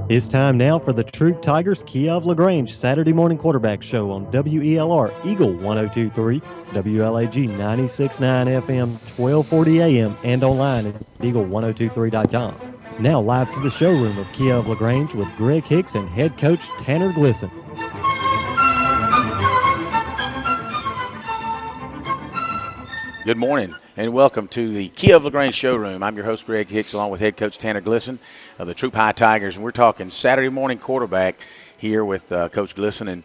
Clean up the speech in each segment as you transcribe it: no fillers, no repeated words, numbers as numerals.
It's time now for the Troup Tigers Kia of LaGrange Saturday morning quarterback show on WELR Eagle 102.3, WLAG 96.9 FM, 1240 AM, and online at eagle1023.com. Now live to the showroom of Kia of LaGrange with Greg Hicks and head coach Tanner Glisson. Good morning and welcome to the Kia of LaGrange showroom. I'm your host, Greg Hicks, along with head coach Tanner Glisson of the Troup High Tigers. And we're talking Saturday morning quarterback here with Coach Glisson. And,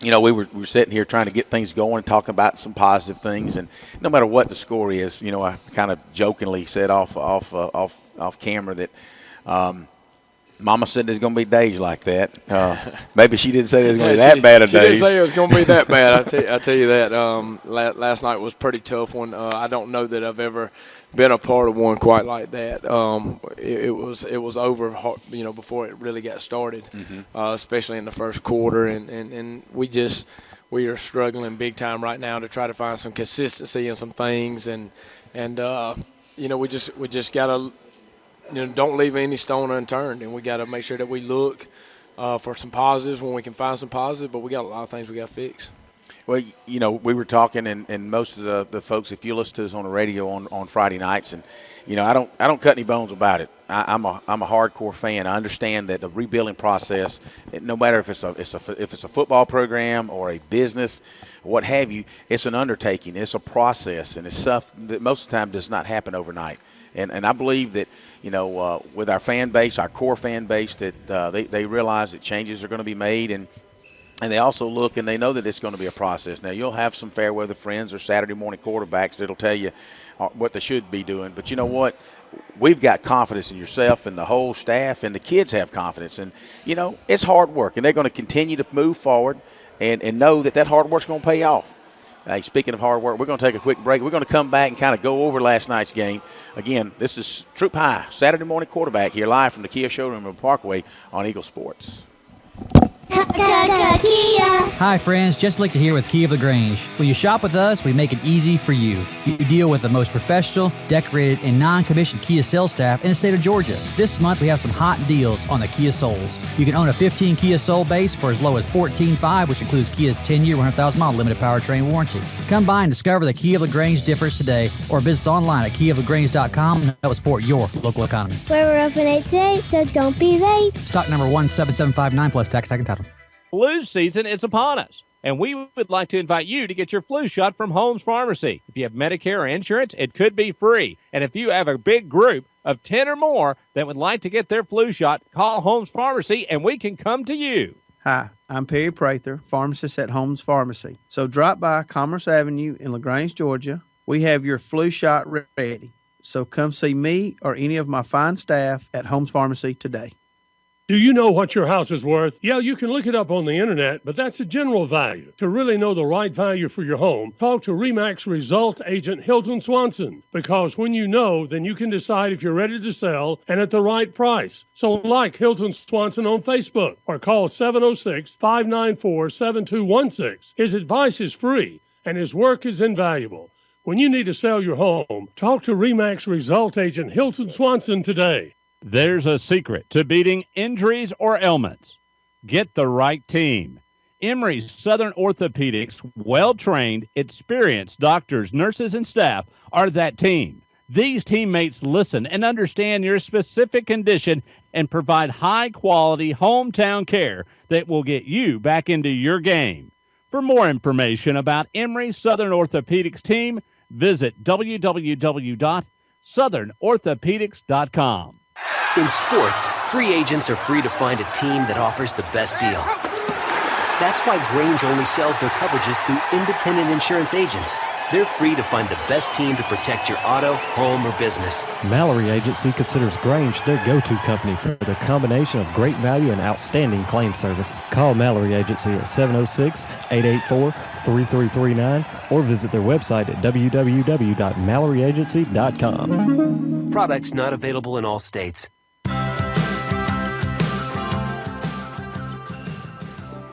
you know, we were sitting here trying to get things going, talking about some positive things. And no matter what the score is, you know, I kind of jokingly said off camera that Mama said there's going to be days like that. Maybe she didn't say there's going to be that bad a day. She didn't say it was going to be that bad. I tell you that. Last night was a pretty tough one. I don't know that I've ever been a part of one quite like that. It was over, you know, before it really got started, especially in the first quarter, and we are struggling big time right now to try to find some consistency in some things, and you know, we just got to. You know, don't leave any stone unturned, and we got to make sure that we look for some positives when we can find some positives, but we got a lot of things we got to fix. Well, you know, we were talking, and most of the folks, if you listen to us on the radio on Friday nights, and you know, I don't cut any bones about it. I'm a hardcore fan. I understand that the rebuilding process, no matter if it's a football program or a business, what have you, it's an undertaking. It's a process, and it's stuff that most of the time does not happen overnight. And I believe that, you know, with our fan base, our core fan base, that they realize that changes are going to be made, and they also look and they know that it's going to be a process. Now, you'll have some fair weather friends or Saturday morning quarterbacks that'll tell you what they should be doing. But you know what? We've got confidence in yourself and the whole staff, and the kids have confidence. And, you know, it's hard work, and they're going to continue to move forward and know that hard work's going to pay off. Hey, speaking of hard work, we're going to take a quick break. We're going to come back and kind of go over last night's game. Again, this is Troup High, Saturday morning quarterback here live from the Kia showroom of Parkway on Eagle Sports. Hi friends, Jesse Lichter here with Kia of LaGrange. When you shop with us, we make it easy for you. You deal with the most professional, decorated, and non-commissioned Kia sales staff in the state of Georgia. This month we have some hot deals on the Kia Souls. You can own a 15 Kia Soul base for as low as $14,500, which includes Kia's 10-year, 100,000-mile limited powertrain warranty. Come by and discover the Kia of LaGrange difference today, or visit us online at kiaoflagrange.com and help support your local economy. We're open 8 to 8, so don't be late. Stock number 17759 plus tax and title. Flu season is upon us, and we would like to invite you to get your flu shot from Holmes Pharmacy. If you have Medicare or insurance, it could be free. And if you have a big group of 10 or more that would like to get their flu shot, call Holmes Pharmacy, and we can come to you. Hi, I'm Perry Prather, pharmacist at Holmes Pharmacy. So drop by Commerce Avenue in LaGrange, Georgia. We have your flu shot ready. So come see me or any of my fine staff at Holmes Pharmacy today. Do you know what your house is worth? Yeah, you can look it up on the internet, but that's a general value. To really know the right value for your home, talk to RE/MAX Result Agent Hilton Swanson, because when you know, then you can decide if you're ready to sell and at the right price. So like Hilton Swanson on Facebook or call 706-594-7216. His advice is free and his work is invaluable. When you need to sell your home, talk to RE/MAX Result Agent Hilton Swanson today. There's a secret to beating injuries or ailments. Get the right team. Emory's Southern Orthopedics, well-trained, experienced doctors, nurses, and staff are that team. These teammates listen and understand your specific condition and provide high-quality hometown care that will get you back into your game. For more information about Emory's Southern Orthopedics team, visit www.southernorthopedics.com. In sports, free agents are free to find a team that offers the best deal. That's why Grange only sells their coverages through independent insurance agents. They're free to find the best team to protect your auto, home, or business. Mallory Agency considers Grange their go-to company for the combination of great value and outstanding claim service. Call Mallory Agency at 706-884-3339 or visit their website at www.malloryagency.com. Products not available in all states.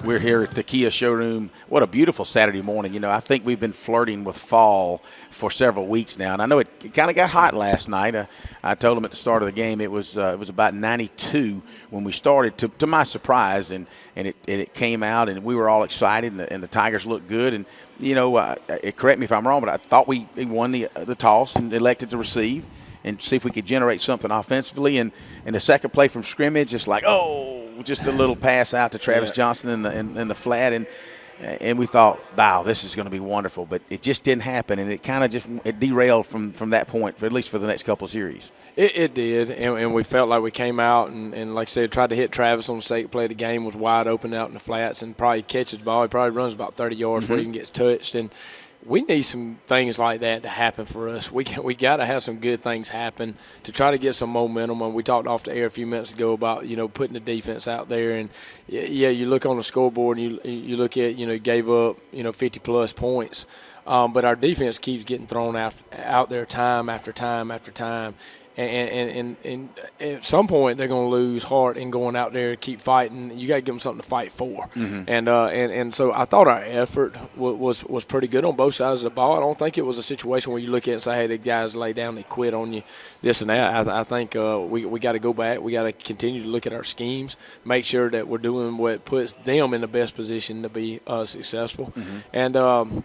We're here at the Kia showroom. What a beautiful Saturday morning. You know, I think we've been flirting with fall for several weeks now, and I know it kind of got hot last night. I told them at the start of the game it was about 92 when we started, to my surprise, and it came out, and we were all excited, and the Tigers looked good. And, you know, correct me if I'm wrong, but I thought we won the toss and elected to receive and see if we could generate something offensively. And the second play from scrimmage, just like, just a little pass out to Travis Johnson in the flat. And we thought, wow, this is going to be wonderful. But it just didn't happen, and it kind of it derailed from that point, at least for the next couple of series. It did, and we felt like we came out and like I said, tried to hit Travis on the second play. The game was wide open out in the flats, and probably catches the ball. He probably runs about 30 yards before he even gets touched. And we need some things like that to happen for us. We got to have some good things happen to try to get some momentum. And we talked off the air a few minutes ago about, you know, putting the defense out there. And, yeah, you look on the scoreboard and you look at, you know, gave up, 50-plus points. But our defense keeps getting thrown out there time after time after time. And at some point they're going to lose heart in going out there and keep fighting. You got to give them something to fight for. Mm-hmm. And so I thought our effort was pretty good on both sides of the ball. I don't think it was a situation where you look at it and say, hey, the guys lay down, they quit on you, this and that. I think we got to go back. We got to continue to look at our schemes, make sure that we're doing what puts them in the best position to be successful. Mm-hmm.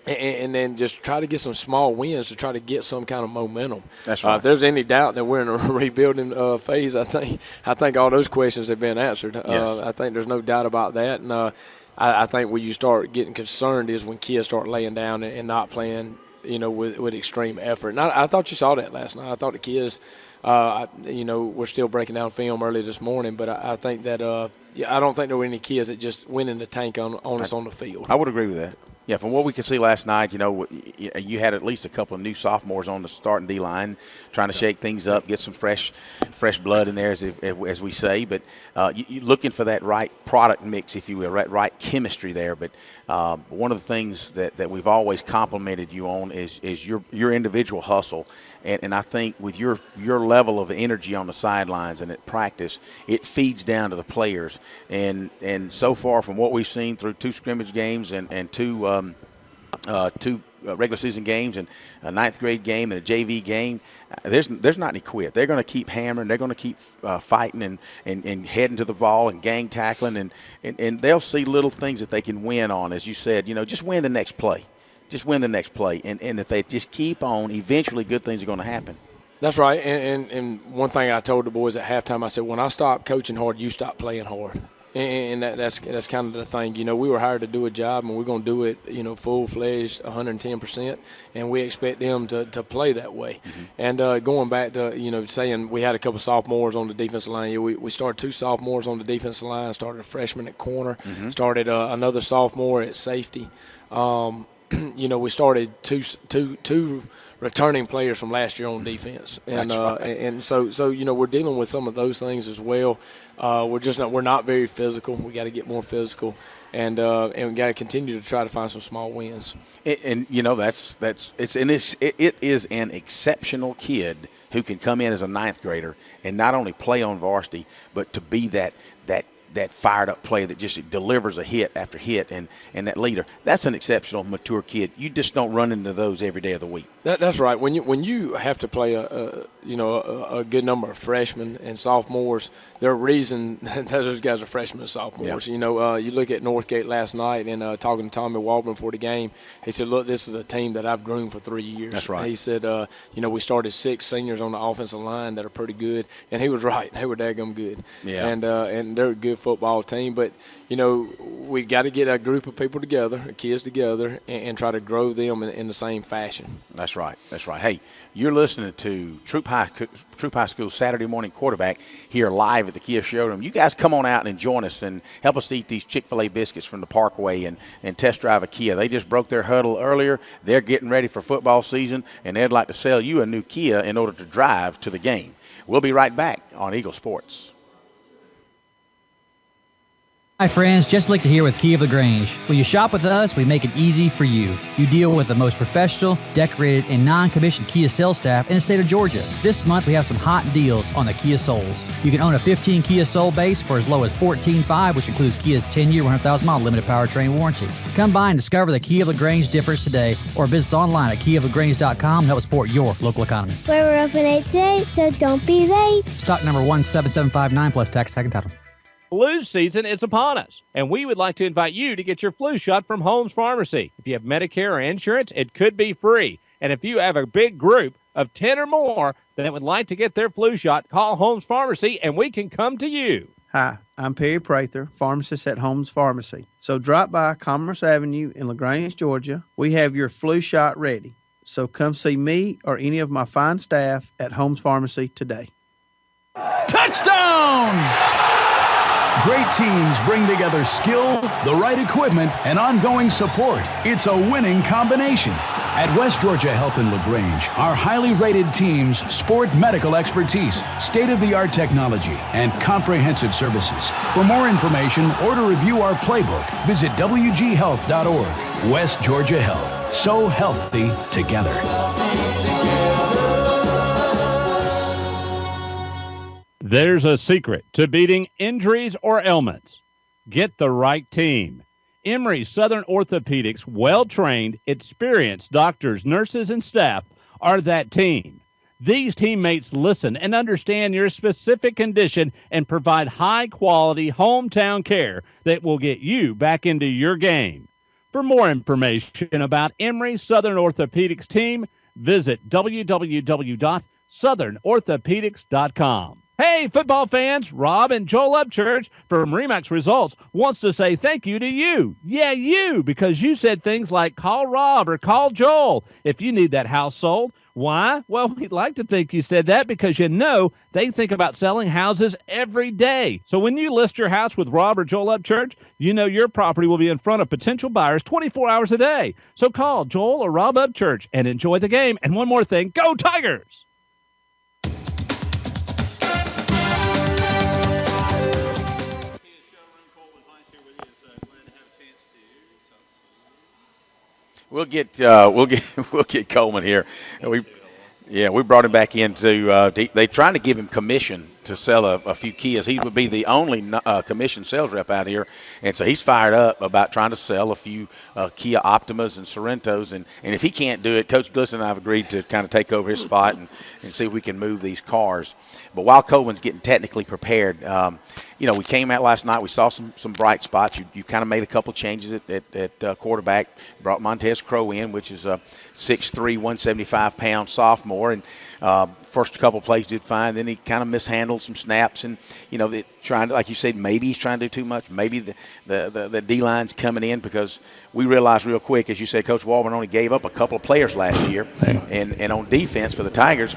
And then just try to get some small wins to try to get some kind of momentum. That's right. If there's any doubt that we're in a rebuilding phase, I think all those questions have been answered. Yes. I think there's no doubt about that. And I think when you start getting concerned is when kids start laying down and not playing, with extreme effort. And I thought you saw that last night. I thought the kids, we're still breaking down film early this morning, but I think that I don't think there were any kids that just went in the tank on us on the field. I would agree with that. Yeah, from what we could see last night, you had at least a couple of new sophomores on the starting D-line trying to shake things up, get some fresh blood in there, as we say. But you're looking for that right product mix, if you will, right chemistry there. But one of the things that we've always complimented you on is your individual hustle. And I think with your level of energy on the sidelines and at practice, it feeds down to the players. And so far from what we've seen through two scrimmage games and two regular season games and a ninth grade game and a JV game, there's not any quit. They're going to keep hammering. They're going to keep fighting and heading to the ball and gang tackling. And they'll see little things that they can win on, as you said. Just win the next play. Just win the next play. And if they just keep on, eventually good things are going to happen. That's right. And one thing I told the boys at halftime, I said, when I stop coaching hard, you stop playing hard. And that's kind of the thing. We were hired to do a job, and we're going to do it, full-fledged, 110%, and we expect them to play that way. Mm-hmm. And going back to, saying we had a couple sophomores on the defensive line. We started two sophomores on the defensive line, started a freshman at corner, started another sophomore at safety. We started two returning players from last year on defense, and and so we're dealing with some of those things as well. We're not very physical. We got to get more physical, and we got to continue to try to find some small wins. And it is an exceptional kid who can come in as a ninth grader and not only play on varsity, but to be that fired up play that just delivers a hit after hit and that leader. That's an exceptional, mature kid. You just don't run into those every day of the week. That's right. When you have to play a good number of freshmen and sophomores, there's a reason that those guys are freshmen and sophomores. Yeah. You look at Northgate last night and talking to Tommy Waldman before the game, he said, look, this is a team that I've groomed for 3 years. That's right. He said, we started 6 seniors on the offensive line that are pretty good, and he was right. They were daggum good. Yeah. And they're a good football team, but we got to get a group of people together, kids together, and try to grow them in the same fashion. That's right. Hey, you're listening to Troup High School Saturday Morning Quarterback here live at the Kia showroom. You guys come on out and join us and help us eat these Chick-fil-A biscuits from the Parkway and test drive a Kia. They just broke their huddle earlier. They're getting ready for football season, and they'd like to sell you a new Kia in order to drive to the game. We'll be right back on Eagle Sports. Hi friends, Jesse Lichter here with Key of LaGrange. When you shop with us, we make it easy for you. You deal with the most professional, decorated, and non-commissioned Kia sales staff in the state of Georgia. This month we have some hot deals on the Kia Souls. You can own a 15 Kia Soul base for as low as $14,500, which includes Kia's 10-year, 100,000-mile limited powertrain warranty. Come by and discover the Key of LaGrange difference today, or visit us online at keyoflagrange.com and help support your local economy. We're open 8 to 8, so don't be late. Stock number 17759 plus tax, tag, and title. Flu season is upon us, and we would like to invite you to get your flu shot from Holmes Pharmacy. If you have Medicare or insurance, it could be free. And if you have a big group of 10 or more that would like to get their flu shot, call Holmes Pharmacy, and we can come to you. Hi, I'm Perry Prather, pharmacist at Holmes Pharmacy. So drop by Commerce Avenue in LaGrange, Georgia. We have your flu shot ready. So come see me or any of my fine staff at Holmes Pharmacy today. Touchdown! Great teams bring together skill, the right equipment, and ongoing support. It's a winning combination. At West Georgia Health in LaGrange, our highly rated teams sport medical expertise, state-of-the-art technology, and comprehensive services. For more information or to review our playbook, visit wghealth.org. West Georgia Health. So healthy together. There's a secret to beating injuries or ailments. Get the right team. Emory Southern Orthopedics' well-trained, experienced doctors, nurses, and staff are that team. These teammates listen and understand your specific condition and provide high-quality hometown care that will get you back into your game. For more information about Emory Southern Orthopedics team, visit www.southernorthopedics.com. Hey, football fans, Rob and Joel Upchurch from Remax Results wants to say thank you to you. Yeah, you, because you said things like call Rob or call Joel if you need that house sold. Why? Well, we'd like to think you said that because you know they think about selling houses every day. So when you list your house with Rob or Joel Upchurch, you know your property will be in front of potential buyers 24 hours a day. So call Joel or Rob Upchurch and enjoy the game. And one more thing, go Tigers! We'll get Coleman here. We brought him back in to they trying to give him commission to sell a few Kias. He would be the only commission sales rep out here, and so he's fired up about trying to sell a few Kia Optimas and Sorrentos. And if he can't do it, Coach Glisson and I have agreed to kind of take over his spot and see if we can move these cars. But while Coleman's getting technically prepared, we came out last night. We saw some bright spots. You kind of made a couple changes at quarterback. Brought Montez Crow in, which is a 6'3", 175-pound sophomore. And first couple plays did fine. Then he kind of mishandled some snaps. And, trying to, like you said, maybe he's trying to do too much. Maybe the D-line's coming in because we realized real quick, as you said, Coach Walburn only gave up a couple of players last year. And on defense for the Tigers,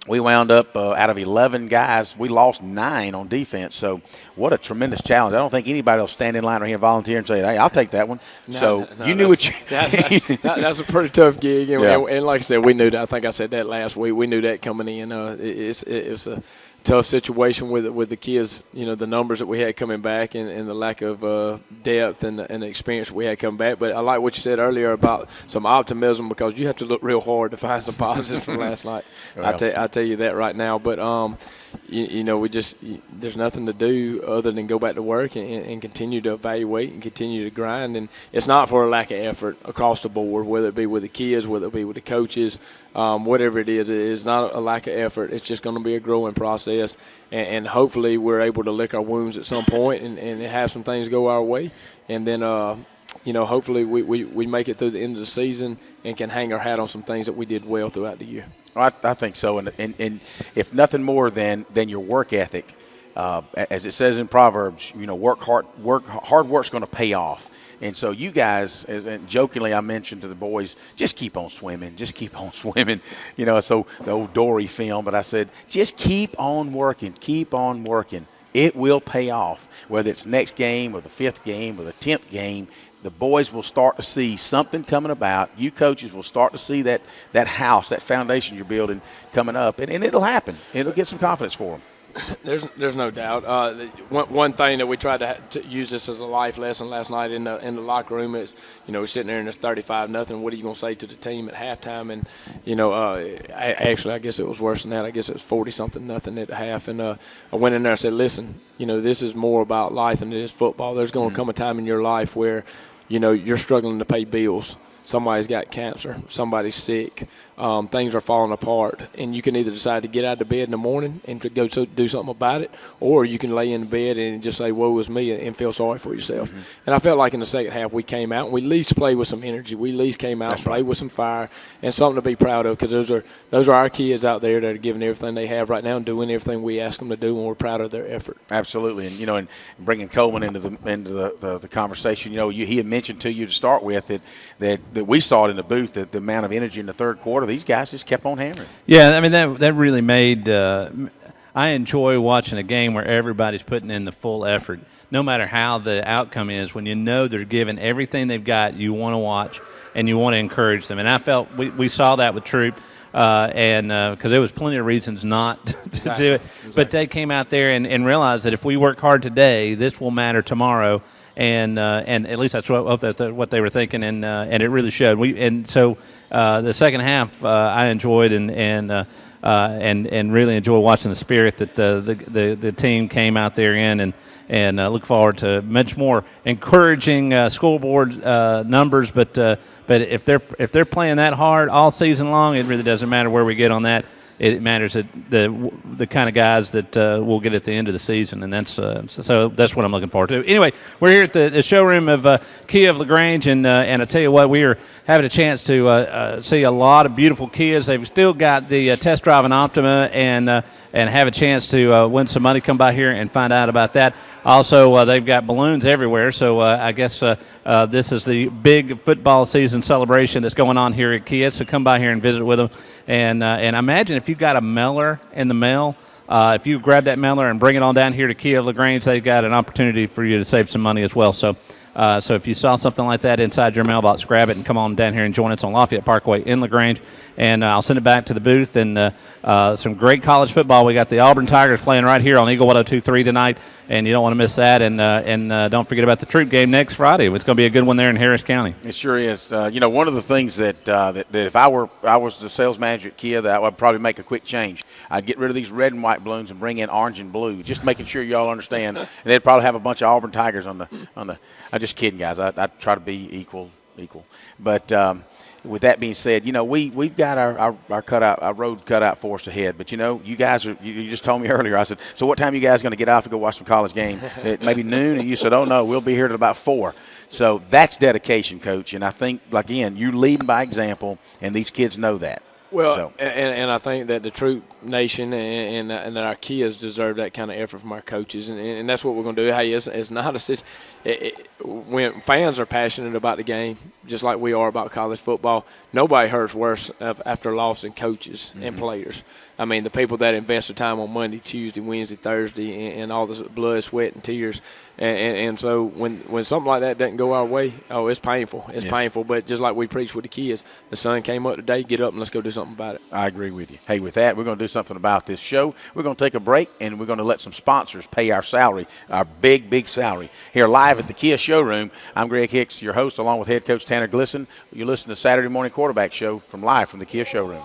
we wound up out of 11 guys, we lost 9 on defense. So what a tremendous challenge. I don't think anybody will stand in line right here and volunteer and say, hey, I'll take that one. You knew what you – That's a pretty tough gig. And like I said, we knew that. I think I said that last week. We knew that coming in. It's a tough situation with the kids, the numbers that we had coming back and the lack of depth and the experience we had coming back. But I like what you said earlier about some optimism because you have to look real hard to find some positives from last night. Well. I tell you that right now. But, there's nothing to do other than go back to work and continue to evaluate and continue to grind. And it's not for a lack of effort across the board, whether it be with the kids, whether it be with the coaches, whatever it is not a lack of effort. It's just going to be a growing process. And hopefully we're able to lick our wounds at some point and have some things go our way. And then, hopefully we make it through the end of the season and can hang our hat on some things that we did well throughout the year. I think so, and if nothing more than your work ethic, as it says in Proverbs, hard work's going to pay off. And so you guys, and jokingly I mentioned to the boys, just keep on swimming. So the old Dory film, but I said, just keep on working. It will pay off, whether it's next game or the 5th game or the 10th game. The boys will start to see something coming about. You coaches will start to see that house, that foundation you're building coming up, and it'll happen. It'll get some confidence for them. There's no doubt. One thing that we tried to use this as a life lesson last night in the locker room is, we're sitting there and it's 35-0. What are you going to say to the team at halftime? And I guess it was worse than that. I guess it was 40-something nothing at half. And I went in there and said, listen, this is more about life than it is football. There's going to come a time in your life where you're struggling to pay bills. Somebody's got cancer, somebody's sick, things are falling apart, and you can either decide to get out of bed in the morning and to go do something about it, or you can lay in bed and just say, woe is me, and feel sorry for yourself. Mm-hmm. And I felt like in the second half we came out and we at least played with some energy. We at least came out and played with some fire and something to be proud of, because those are our kids out there that are giving everything they have right now and doing everything we ask them to do, and we're proud of their effort. Absolutely. And, and bringing Coleman into the conversation, he had mentioned to you to start with that we saw it in the booth, that the amount of energy in the third quarter, these guys just kept on hammering. Yeah, I mean, that really made I enjoy watching a game where everybody's putting in the full effort, no matter how the outcome is. When they're giving everything they've got, you want to watch and you want to encourage them. And I felt we saw that with Troup, and because there was plenty of reasons not to do it. Exactly. But they came out there and realized that if we work hard today, this will matter tomorrow. And at least that's what they were thinking, and it really showed. So the second half I enjoyed and really enjoyed watching the spirit that the team came out there in, and look forward to much more encouraging scoreboard numbers. But if they're playing that hard all season long, it really doesn't matter where we get on that. It matters that the kind of guys that we'll get at the end of the season, and that's so that's what I'm looking forward to. Anyway, we're here at the showroom of Kia of LaGrange, and I tell you what, we are having a chance to see a lot of beautiful Kias. They've still got the test drive an Optima, and have a chance to win some money. Come by here and find out about that. Also, they've got balloons everywhere, so I guess this is the big football season celebration that's going on here at Kia. So come by here and visit with them. And imagine if you got a mailer in the mail, if you grab that mailer and bring it on down here to Kia of LaGrange, they've got an opportunity for you to save some money as well. So if you saw something like that inside your mailbox, grab it and come on down here and join us on Lafayette Parkway in LaGrange. And I'll send it back to the booth. And some great college football. We got the Auburn Tigers playing right here on Eagle 102.3 tonight, and you don't want to miss that. And don't forget about the Troup game next Friday. It's going to be a good one there in Harris County. It sure is. One of the things that if I was the sales manager at Kia, that I would probably make a quick change. I'd get rid of these red and white balloons and bring in orange and blue, just making sure y'all understand. And they'd probably have a bunch of Auburn Tigers on the. I'm just kidding, guys. I try to be equal. But with that being said, we've got our road cut out for us ahead. But you guys you just told me earlier. I said, so what time are you guys going to get out to go watch some college game? At maybe noon, and you said, oh no, we'll be here at about 4. So that's dedication, Coach. And I think, again, you're leading by example, and these kids know that. Well, and I think that the Troup Nation and our Kias deserve that kind of effort from our coaches, and that's what we're going to do. Hey, it's not when fans are passionate about the game, just like we are about college football, nobody hurts worse after a loss than coaches and players. I mean, the people that invest their time on Monday, Tuesday, Wednesday, Thursday, and all this blood, sweat, and tears. And so when something like that doesn't go our way, it's painful. It's painful. But just like we preach with the kids, the sun came up today, get up and let's go do something about it. I agree with you. Hey, with that, we're going to do something about this show. We're going to take a break, and we're going to let some sponsors pay our salary, our big, big salary. Here live at the Kia showroom, I'm Greg Hicks, your host, along with head coach Tanner Glisson. You listen to Saturday Morning Quarterback Show live from the Kia showroom.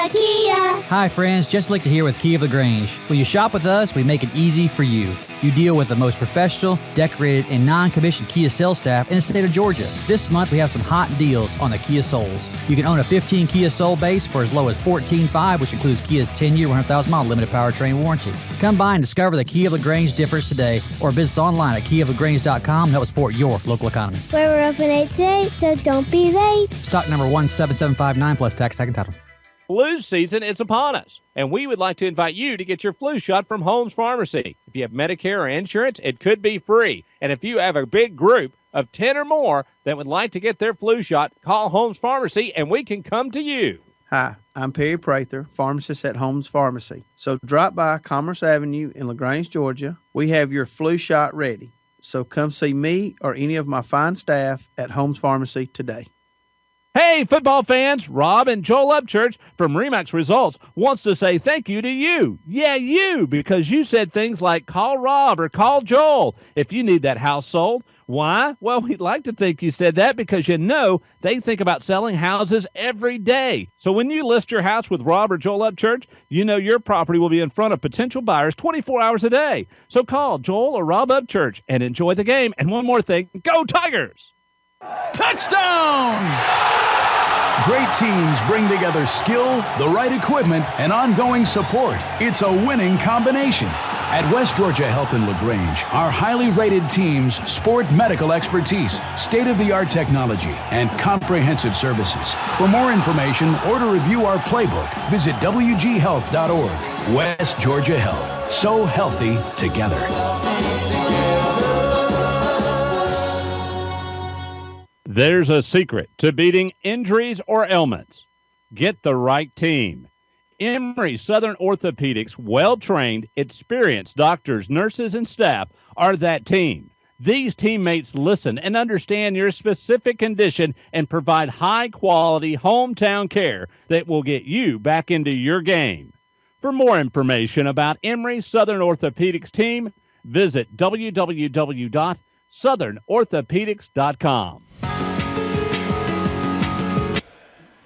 Kia. Hi friends, Just Lichter here with Kia of LaGrange. When you shop with us, we make it easy for you. You deal with the most professional, decorated, and non-commissioned Kia sales staff in the state of Georgia. This month we have some hot deals on the Kia Souls. You can own a 15 Kia Soul base for as low as $14,500, which includes Kia's 10-year, 100,000-mile limited powertrain warranty. Come by and discover the Kia of LaGrange difference today, or visit us online at kiaoflagrange.com and help support your local economy. We're open 8 to 8, so don't be late. Stock number 17759 plus tax, second title. Flu season is upon us, and we would like to invite you to get your flu shot from Holmes Pharmacy. If you have Medicare or insurance, it could be free. And if you have a big group of 10 or more that would like to get their flu shot, call Holmes Pharmacy, and we can come to you. Hi, I'm Perry Prather, pharmacist at Holmes Pharmacy. So drop by Commerce Avenue in LaGrange, Georgia. We have your flu shot ready. So come see me or any of my fine staff at Holmes Pharmacy today. Hey, football fans, Rob and Joel Upchurch from Remax Results wants to say thank you to you. Yeah, you, because you said things like call Rob or call Joel if you need that house sold. Why? Well, we'd like to think you said that because you know they think about selling houses every day. So when you list your house with Rob or Joel Upchurch, you know your property will be in front of potential buyers 24 hours a day. So call Joel or Rob Upchurch and enjoy the game. And one more thing, go Tigers! Touchdown! Great teams bring together skill, the right equipment, and ongoing support. It's a winning combination. At West Georgia Health in LaGrange, our highly rated teams sport medical expertise, state-of-the-art technology, and comprehensive services. For more information or to review our playbook, visit wghealth.org. West Georgia Health. So healthy together. There's a secret to beating injuries or ailments. Get the right team. Emory Southern Orthopedics' well-trained, experienced doctors, nurses, and staff are that team. These teammates listen and understand your specific condition and provide high-quality hometown care that will get you back into your game. For more information about Emory Southern Orthopedics team, visit www.southernorthopedics.com.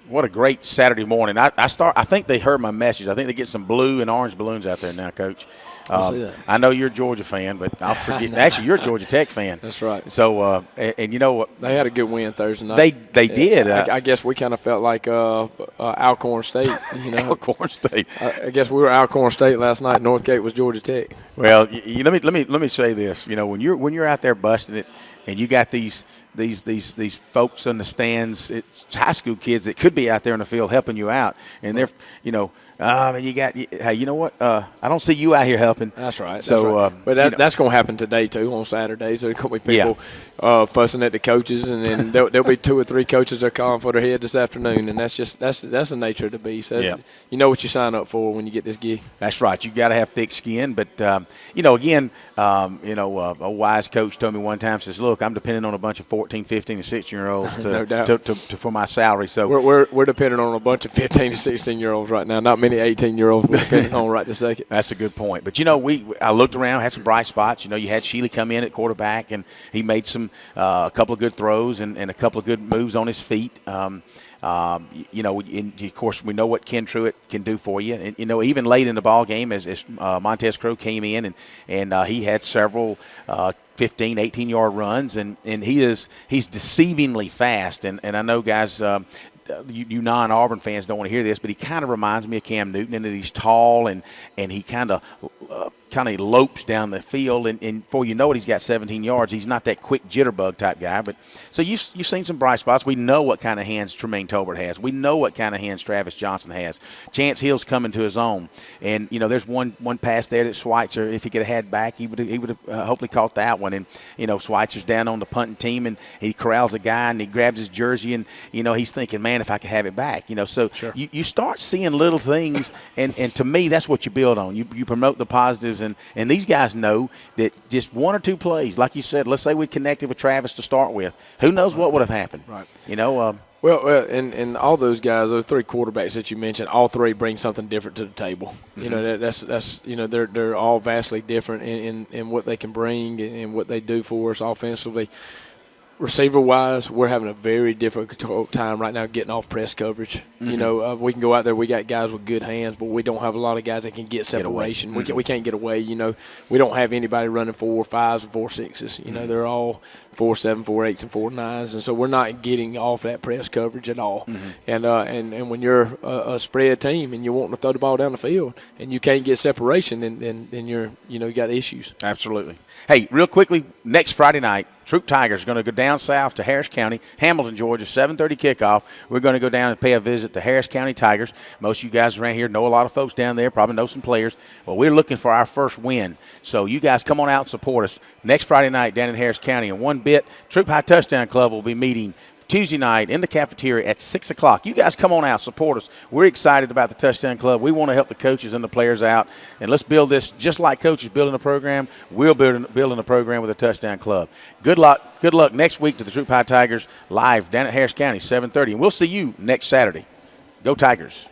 What a great Saturday morning. I think they heard my message. I think they get some blue and orange balloons out there now, Coach. I see that. I know you're a Georgia fan, but I'll forget. Actually, you're a Georgia Tech fan. That's right. So, and you know what? They had a good win Thursday night. They did. I guess we kind of felt like Alcorn State. You know, Alcorn State. I guess we were Alcorn State last night. Northgate was Georgia Tech. Well, let me say this. You know, when you're out there busting it, and you got these folks in the stands, it's high school kids that could be out there in the field helping you out, and they're, and hey, you know what? I don't see you out here helping. That's right. So, right. But that's going to happen today too on Saturdays. There's going to be people fussing at the coaches, and then there'll be 2 or 3 coaches that are calling for their head this afternoon, and that's the nature of the beast. You know what you sign up for when you get this gig. That's right. You got to have thick skin, but again, a wise coach told me one time, says, "Look, I'm depending on a bunch of 14, 15, and 16-year-olds no doubt. for my salary." So we're depending on a bunch of 15 to 16-year-olds right now. Not many 18-year-olds we're depending on right this second. That's a good point. But I looked around, had some bright spots. You had Sheely come in at quarterback, and he made some a couple of good throws and a couple of good moves on his feet. And of course, we know what Ken Truitt can do for you. And, even late in the ball game, as Montez Crow came in and he had several 15, 18-yard runs, and he's deceivingly fast. And I know, guys, you non-Auburn fans don't want to hear this, but he kind of reminds me of Cam Newton in that he's tall and he kind of lopes down the field, and before you know it, he's got 17 yards. He's not that quick jitterbug type guy, but so you've seen some bright spots. We know what kind of hands Tremaine Tolbert has. We know what kind of hands Travis Johnson has. Chance Hill's coming to his own, and there's one pass there that Schweitzer, if he could have had back, he would have hopefully caught that one. And Schweitzer's down on the punting team, and he corrals a guy and he grabs his jersey, and he's thinking, man, if I could have it back, so sure. You start seeing little things, and to me, that's what you build on. You promote the positives. And these guys know that just 1 or 2 plays, like you said, let's say we connected with Travis to start with. Who knows what would have happened? Right. Well, and all those guys, those 3 quarterbacks that you mentioned, all 3 bring something different to the table. Mm-hmm. That's they're all vastly different in what they can bring and what they do for us offensively. Receiver-wise, we're having a very difficult time right now getting off press coverage. Mm-hmm. We can go out there. We got guys with good hands, but we don't have a lot of guys that can get separation. Mm-hmm. We can't get away. We don't have anybody running 4.5s and 4.6s. Mm-hmm. They're all 4.7, 4.8s, and 4.9s, and so we're not getting off that press coverage at all. Mm-hmm. And when you're a spread team and you're wanting to throw the ball down the field and you can't get separation, then you're you got issues. Absolutely. Hey, real quickly, next Friday night, Troup Tigers are going to go down south to Harris County, Hamilton, Georgia, 7:30 kickoff. We're going to go down and pay a visit to Harris County Tigers. Most of you guys around here know a lot of folks down there, probably know some players. Well, we're looking for our first win. So you guys come on out and support us next Friday night down in Harris County. And one bit, Troup High Touchdown Club will be meeting Tuesday night in the cafeteria at 6 o'clock. You guys come on out, support us. We're excited about the Touchdown Club. We want to help the coaches and the players out, and let's build this just like coaches building a program. We're building a program with a Touchdown Club. Good luck next week to the Troup High Tigers live down at Harris County, 7:30, and we'll see you next Saturday. Go Tigers.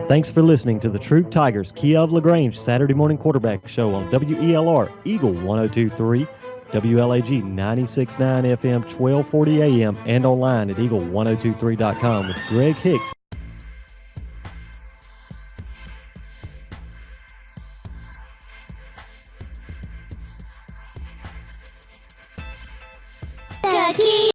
Thanks for listening to the Troup Tigers Kia of LaGrange Saturday morning quarterback show on WELR Eagle 102.3, WLAG 96.9 FM, 1240 AM, and online at eagle1023.com with Greg Hicks.